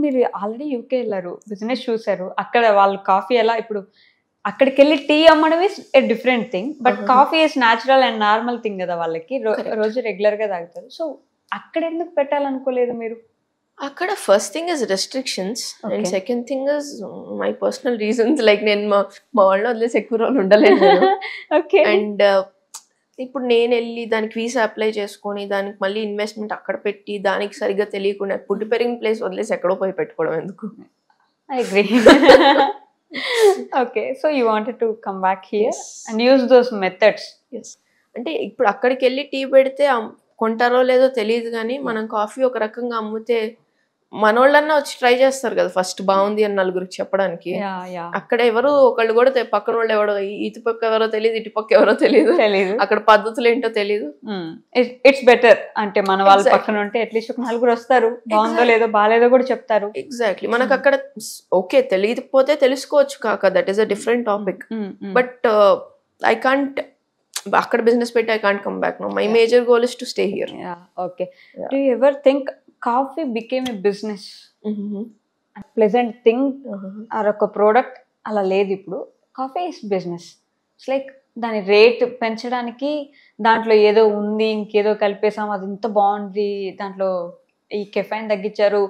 మీరు already UK వెళ్ళారు, business చూసారు, అక్కడ వాళ్ళు కాఫీ ఎలా ఇప్పుడు అక్కడికి వెళ్ళి టీ అమ్మడం is a different thing, but coffee is natural and normal thing కదా వాళ్ళకి, రోజు రెగ్యులర్ గా తాగుతారు. సో అక్కడ ఎందుకు పెట్టాలనుకోలేదు మీరు? అక్కడ first thing is restrictions and second thing is my personal reasons. Like నేను మా వాళ్ళని వదిలేసి ఎక్కువ రోజులు ఉండలేదు. అండ్ ఇప్పుడు నేను వెళ్ళి దానికి వీసా అప్లై చేసుకొని దానికి మళ్ళీ ఇన్వెస్ట్మెంట్ అక్కడ పెట్టి దానికి సరిగ్గా తెలియకుండా పుట్టి పెరిగిన ప్లేస్ వదిలేసి ఎక్కడో పోయి పెట్టుకోవడం ఎందుకు? I agree. Okay, so you wanted to come back here and use those methods. అంటే ఇప్పుడు అక్కడికి వెళ్ళి టీ పెడితే కొంటారో లేదో తెలియదు, కానీ మనం కాఫీ ఒక రకంగా అమ్మితే మనోళ్ళన్నా వచ్చి ట్రై చేస్తారు కదా ఫస్ట్, బాగుంది అని నలుగురికి చెప్పడానికి. అక్కడ ఎవరు ఒకళ్ళు కూడా పక్కన వాళ్ళు ఎవరో, ఇటు పక్క ఎవరో తెలియదు, ఇటు పక్క ఎవరో తెలియదు, అక్కడ పద్ధతులు ఏంటో తెలియదు. ఇట్స్ బెటర్ అంటే మన వాళ్ళ పక్కన ఉంటే అట్లీస్ట్ ఒక నలుగురు వస్తారు, బాగుందో లేదో బాగాలేదో కూడా చెప్తారు. ఎగ్జాక్ట్లీ. మనకు అక్కడ ఓకే తెలియకపోతే తెలుసుకోవచ్చు కాక, that is a different topic. But I can't అక్కడ బిజినెస్ పెట్టి I can't come back no. My major goal is to stay here. Okay, do you ever think coffee became a business, pleasant thing or ఒక product అలా లేదు ఇప్పుడు? Coffee is business. It's like దాని rate పెంచడానికి దాంట్లో ఏదో ఉంది, ఇంకేదో కలిపేసాం, అది ఇంత బాగుంది, దాంట్లో ఈ కెఫైన్ తగ్గించారు,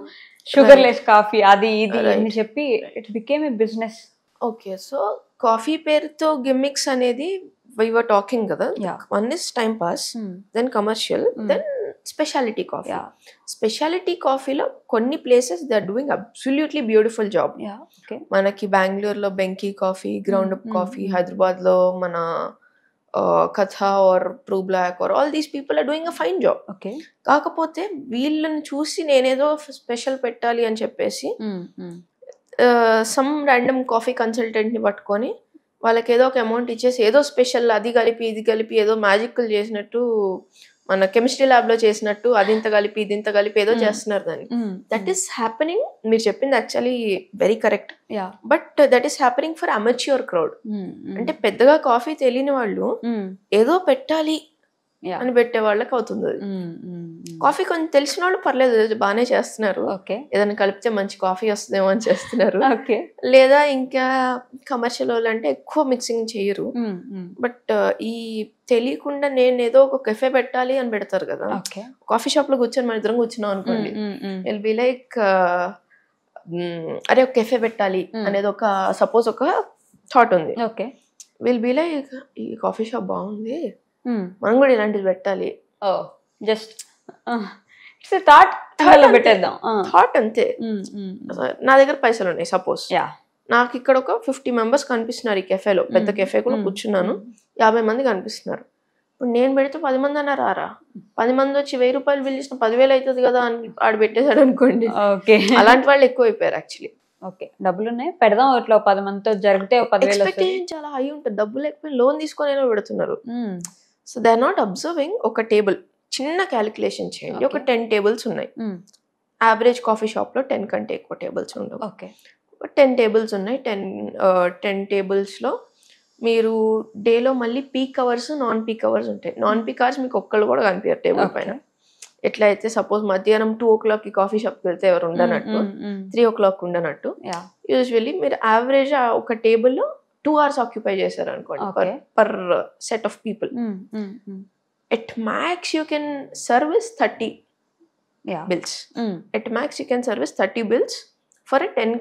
షుగర్ లెస్ కాఫీ, అది ఇది అని చెప్పి it became a business. Okay, so coffee పేరుతో గిమ్మిక్స్ అనేది we were talking kada. One is time pass, then commercial, then specialty coffee. Specialty coffee lo konni places they are doing absolutely beautiful job. Manaki Bangalore lo Benki coffee, ground up coffee, Hyderabad lo mana Katha or True Black or all these people are doing a fine job. కాకపోతే వీళ్ళని చూసి నేనేదో special పెట్టాలి అని చెప్పేసి some random coffee consultant ని పట్టుకొని వాళ్ళకి ఏదో ఒక అమౌంట్ ఇచ్చేసి ఏదో స్పెషల్ అది కలిపి ఇది కలిపి ఏదో మ్యాజికల్ చేసినట్టు, మన కెమిస్ట్రీ ల్యాబ్ లో చేసినట్టు అది ఇంత కలిపి ఇది ఇంత కలిపి ఏదో చేస్తున్నారు దాన్ని. That is happening. మీరు చెప్పింది actually very correct, but that is happening for amateur crowd. అంటే పెద్దగా కాఫీ తెలియని వాళ్ళు ఏదో పెట్టాలి అని పెట్టే వాళ్ళకి అవుతుంది అది. కాఫీ కొంచెం తెలిసిన వాళ్ళు పర్లేదు, బాగానే చేస్తున్నారు, ఏదైనా కలిపితే మంచి కాఫీ వస్తుందేమో అని చేస్తున్నారు. లేదా ఇంకా కమర్షియల్ వాళ్ళు అంటే ఎక్కువ మిక్సింగ్ చేయరు. బట్ ఈ తెలియకుండా నేను ఏదో ఒక కెఫే పెట్టాలి అని పెడతారు కదా. కాఫీ షాప్ లో కూర్చొని మన ఇద్దరం కూర్చున్నాం అనుకోండి, విల్ బి లైక్ అరే ఒక కెఫే పెట్టాలి అనేది ఒక సపోజ్ ఒక థాట్ ఉంది. విల్ బి లైక్ ఈ కాఫీ షాప్ బాగుంది, మనం కూడా ఇలాంటిది పెట్టాలి. జస్ట్ థాట్ అంతే. నా దగ్గర పైసలు ఉన్నాయి సపోజ్, నాకు ఇక్కడ ఒక 50 మెంబర్స్ కనిపిస్తున్నారు ఈ కెఫేలో, పెద్ద కెఫే కూడా కూర్చున్నాను, 50 మంది కనిపిస్తున్నారు. ఇప్పుడు నేను పెడితే 10 మంది అన్నా రారా? 10 మంది వచ్చి 1000 రూపాయలు బిల్ చేసిన 10,000 అవుతుంది కదా అని ఆడు పెట్టేశాడు అనుకోండి. అలాంటి వాళ్ళు ఎక్కువ అయిపోయారు యాక్చువల్లీ. ఓకే, డబ్బులు ఉన్నాయి పెడదాం, ఇట్లా 10 మందితో జరిగితే 10,000 ఎక్స్పెక్టేషన్ చాలా హై ఉంటుంది. డబ్బులు లేకపోతే లోన్ తీసుకొని పెడుతున్నారు. So they are not observing. ఒక టేబుల్ చిన్న క్యాలిక్యులేషన్ చేయండి, ఒక 10 టేబుల్స్ ఉన్నాయి. యావరేజ్ కాఫీ షాప్ లో 10 కంటే ఎక్కువ టేబుల్స్ ఉండవు. 10 టేబుల్స్ ఉన్నాయి. 10 టేబుల్స్ లో మీరు డేలో మళ్ళీ peak hours, non peak hours ఉంటాయి. నాన్ పీక్ అవర్స్ మీకు ఒక్కళ్ళు కూడా కనిపించారు టేబుల్ పైన. ఎట్లా అయితే సపోజ్ మధ్యాహ్నం 2 o'clock కాఫీ షాప్కి వెళ్తే ఎవరు ఉండనట్టు, 3 o'clock ఉండనట్టు, యూజువల్లీ మీరు యావరేజ్ ఒక టేబుల్ లో 2 hours ఆక్యుపై చేశారు అనుకోండి per set of people. At max you can service 30 bills. At max you can service 30 bills for a 10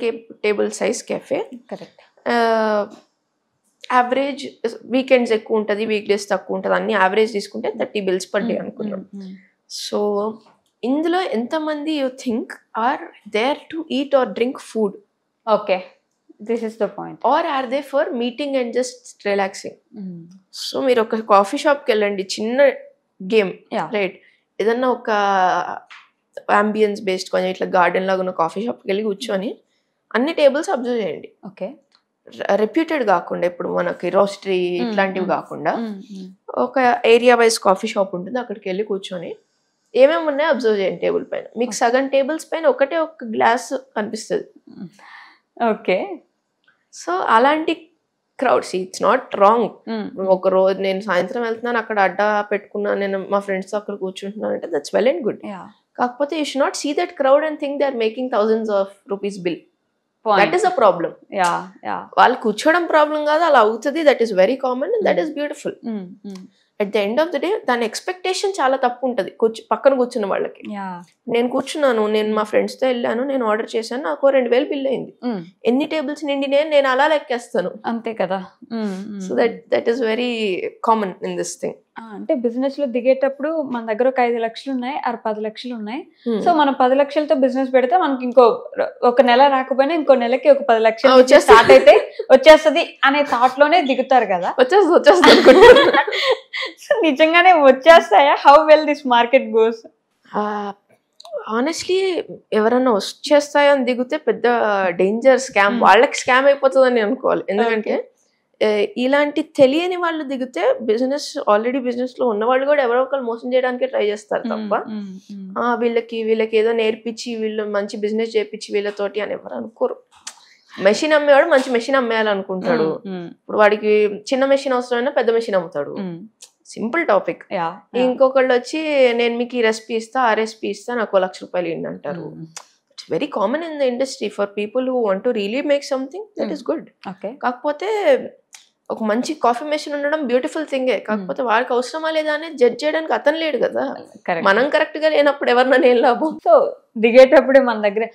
table size cafe. Correct. Average weekends ఎక్కువ ఉంటుంది, వీక్ డేస్ తక్కువ ఉంటుంది, అన్ని యావరేజ్ తీసుకుంటే 30 bills per day అనుకున్నాం. So ఇందులో ఎంతమంది you think are there to eat or drink food? Okay, this is the point. Are are they for meeting and just relaxing? So మీరు ఒక కాఫీ షాప్కి వెళ్ళండి, చిన్న గేమ్ రైట్, ఏదన్నా ఒక అంబియన్స్ బేస్డ్ కొంచెం ఇట్లా గార్డెన్ లాగా ఉన్న కాఫీ షాప్కి వెళ్ళి కూర్చొని అన్ని టేబుల్స్ అబ్జర్వ్ చేయండి. ఓకే, రెప్యూటెడ్ కాకుండా, ఇప్పుడు మనకి రోస్టరీ ఇట్లాంటివి కాకుండా ఒక ఏరియా వైజ్ కాఫీ షాప్ ఉంటుంది, అక్కడికి వెళ్ళి కూర్చొని ఏమేమి ఉన్నాయో అబ్జర్వ్ చేయండి టేబుల్ పైన. మీకు సగం టేబుల్స్ పైన ఒకటే ఒక గ్లాస్ కనిపిస్తుంది. ఓకే, సో అలాంటి క్రౌడ్స్, ఇట్స్ నాట్ రాంగ్. ఒక రోజు నేను సాయంత్రం వెళ్తున్నాను, అక్కడ అడ్డా పెట్టుకున్నాను, నేను మా ఫ్రెండ్స్ అక్కడ కూర్చుంటున్నాను అంటే దట్స్ వెల్ అండ్ గుడ్. కాకపోతే you should not see that crowd and think they are making thousands of rupees bill. That is a problem. వాళ్ళు కూర్చోవడం ప్రాబ్లం కాదు, అలా అవుతుంది. That is very common and that is beautiful. At the end of the day దాని expectation చాలా తప్పు ఉంటుంది పక్కన కూర్చున్న వాళ్ళకి. నేను కూర్చున్నాను, నేను మా ఫ్రెండ్స్తో వెళ్ళాను, నేను ఆర్డర్ చేశాను, నాకు 2000 బిల్ అయింది. ఎన్ని టేబుల్స్ నిండి నేను అలా లెక్కేస్తాను. అంతే కదా. So that is very common in this thing. అంటే బిజినెస్ లో దిగేటప్పుడు మన దగ్గర ఒక 5 లక్షలు ఉన్నాయి, 10 లక్షలు ఉన్నాయి. సో మనం 10 లక్షలతో బిజినెస్ పెడితే మనకి ఒక నెల రాకపోయినా ఇంకో నెలకి ఒక 10 లక్షలు స్టార్ట్ అయితే వచ్చేస్తుంది అనే థాట్ లోనే దిగుతారు కదా. వచ్చేస్తుంది. సో నిజంగానే వచ్చేస్తాయా? How well this market goes? Honestly ఎవరన్నా వచ్చేస్తాయని దిగితే పెద్ద డేంజర్ స్కామ్, వాళ్ళకి స్కామ్ అయిపోతుందని అనుకోవాలి. ఎందుకంటే ఇలాంటి తెలియని వాళ్ళు దిగితే ఆల్రెడీ బిజినెస్ లో ఉన్న వాళ్ళు కూడా ఎవరో ఒకరు మోసం చేయడానికి ట్రై చేస్తారు తప్ప వీళ్ళకి ఏదో నేర్పించి వీళ్ళు మంచి బిజినెస్ చేయించి వీళ్ళతోటి అని ఎవరు అనుకోరు. మెషిన్ అమ్మేవాడు మంచి మెషిన్ అమ్మేయాలనుకుంటాడు. ఇప్పుడు వాడికి చిన్న మెషిన్ అవసరమైనా పెద్ద మెషిన్ అమ్ముతాడు. Simple topic. ఇంకొకళ్ళు వచ్చి నేను మీకు ఈ రెసిపీ ఇస్తా, ఆ రెసిపీ ఇస్తా, నాకు 1 లక్ష రూపాయలు ఇవ్వండి అంటారు. It's very common in the industry for people who want to really make something. That is good. కాకపోతే ఒక మంచి కాఫీ మెషిన్ ఉండడం బ్యూటిఫుల్ థింగే. కాకపోతే వాడికి అవసరమా లేదా అనేది జడ్జ్ చేయడానికి అతను లేడు కదా. మనం కరెక్ట్ గా లేనప్పుడు ఎవరినైనా ఏం లాభం. సో దిగేటప్పుడే మన దగ్గర